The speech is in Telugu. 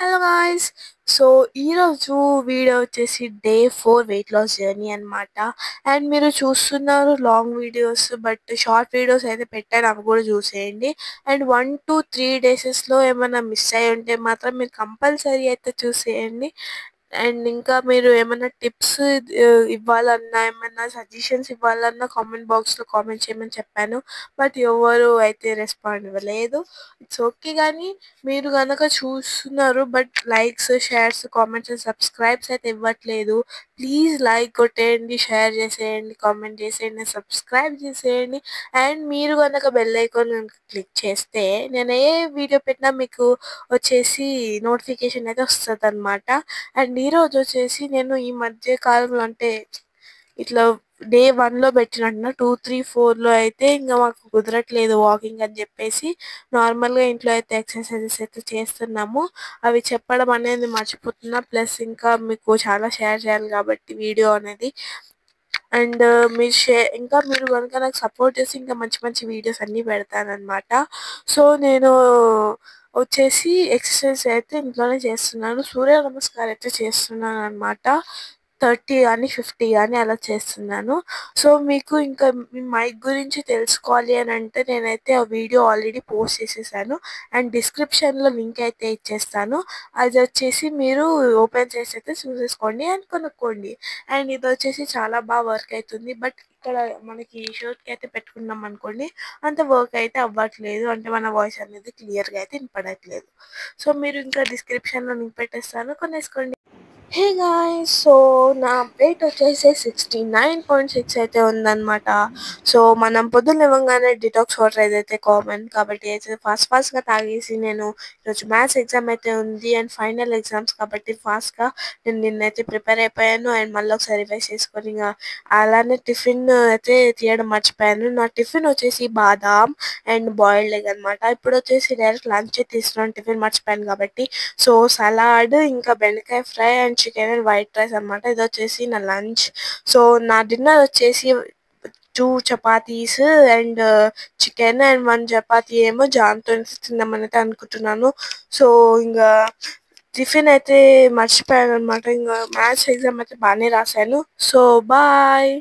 Hello guys. సో, ఈరోజు వీడియో వచ్చేసి డే 4 వెయిట్ లాస్ జర్నీ అనమాట. అండ్ మీరు చూస్తున్నారు long videos, but short videos అయితే పెట్టాను, అవి కూడా చూసేయండి. అండ్ 1 to 3 డేసెస్లో ఏమైనా మిస్ అయ్యి ఉంటే మాత్రం మీరు కంపల్సరీ అయితే చూసేయండి. అండ్ ఇంకా మీరు ఏమైనా టిప్స్ ఇవ్వాలన్నా, ఏమన్నా సజెషన్స్ ఇవ్వాలన్నా కామెంట్ బాక్స్లో కామెంట్ చేయమని చెప్పాను. బట్ ఎవరు అయితే రెస్పాండ్ ఇవ్వలేదు. It's okay. కానీ మీరు గనక చూస్తున్నారు but likes, shares, comments, subscribes అయితే ఇవ్వట్లేదు. ప్లీజ్ లైక్ కొట్టేయండి, షేర్ చేసేయండి, కామెంట్ చేసేయండి, సబ్స్క్రైబ్ చేసేయండి. అండ్ మీరు కనుక బెల్ ఐకాన్ క్లిక్ చేస్తే నేను ఏ వీడియో పెట్టినా మీకు వచ్చేసి నోటిఫికేషన్ అయితే వస్తుందన్నమాట. అండ్ ఈరోజు వచ్చేసి నేను ఈ మధ్య కాలంలో అంటే ఇట్లా డే 1లో పెట్టినట్టున 2, 3, 4లో అయితే ఇంకా మాకు కుదరట్లేదు వాకింగ్ అని చెప్పేసి నార్మల్గా ఇంట్లో అయితే ఎక్సర్సైజెస్ అయితే చేస్తున్నాము. అవి చెప్పడం అనేది మర్చిపోతున్నా. ప్లస్ ఇంకా మీకు చాలా షేర్ చేయాలి కాబట్టి వీడియో అనేది. అండ్ ఇంకా మీరు కనుక నాకు సపోర్ట్ చేసి ఇంకా మంచి మంచి వీడియోస్ అన్నీ పెడతానన్నమాట. సో నేను వచ్చేసి ఎక్సర్సైజ్ అయితే ఇంట్లోనే చేస్తున్నాను. సూర్య నమస్కారం అయితే చేస్తున్నాను అనమాట. 30 కానీ 50 కానీ అలా చేస్తున్నాను. సో మీకు ఇంకా మీ మైక్ గురించి తెలుసుకోవాలి అని అంటే నేనైతే ఆ వీడియో ఆల్రెడీ పోస్ట్ చేసేసాను. అండ్ డిస్క్రిప్షన్లో లింక్ అయితే ఇచ్చేస్తాను. అది వచ్చేసి మీరు ఓపెన్ చేసి అయితే చూసేసుకోండి అండ్ కొనుక్కోండి. అండ్ ఇది వచ్చేసి చాలా బాగా వర్క్ అవుతుంది. బట్ ఇక్కడ మనకి షర్ట్కి అయితే పెట్టుకున్నాం అనుకోండి, అంత వర్క్ అయితే అవ్వట్లేదు. అంటే మన వాయిస్ అనేది క్లియర్గా అయితే వినపడట్లేదు. సో మీరు ఇంకా డిస్క్రిప్షన్లో లింక్ పెట్టేస్తాను, కొనేసుకోండి. Hey guys. సో నా వెయిట్ వచ్చేసి 69.6 అయితే ఉందన్నమాట. సో మనం పొద్దున్న లేవగానే డిటాక్స్ వాటర్ ఏదైతే కామన్ కాబట్టి అయితే ఫాస్ట్గా తాగేసి నేను ఈరోజు మ్యాథ్స్ ఎగ్జామ్ అయితే ఉంది అండ్ ఫైనల్ ఎగ్జామ్స్ కాబట్టి ఫాస్ట్గా నేను నిన్నైతే ప్రిపేర్ అయిపోయాను. అండ్ మళ్ళీ ఒకసారి రివైజ్ చేసుకొని ఇంకా అలానే టిఫిన్ అయితే తీయడం మర్చిపోయాను. నా టిఫిన్ వచ్చేసి బాదాం అండ్ బాయిల్డ్ ఎగ్ అనమాట. ఇప్పుడు వచ్చేసి డైరెక్ట్ లంచ్ తీసుకున్నాను, టిఫిన్ మర్చిపోయాను కాబట్టి. సో సలాడ్, ఇంకా బెండకాయ fry and chicken and white rice అనమాట. ఇది వచ్చేసి నా లంచ్. సో నా డిన్నర్ వచ్చేసి 2 chapatis and chicken and 1 chapati ఏమో జామ్తో తిందామని అయితే అనుకుంటున్నాను. సో ఇంకా టిఫిన్ అయితే మర్చిపోయాను అనమాట. ఇంకా మ్యాథ్స్ ఎగ్జామ్ అయితే బాగానే రాశాను. So bye.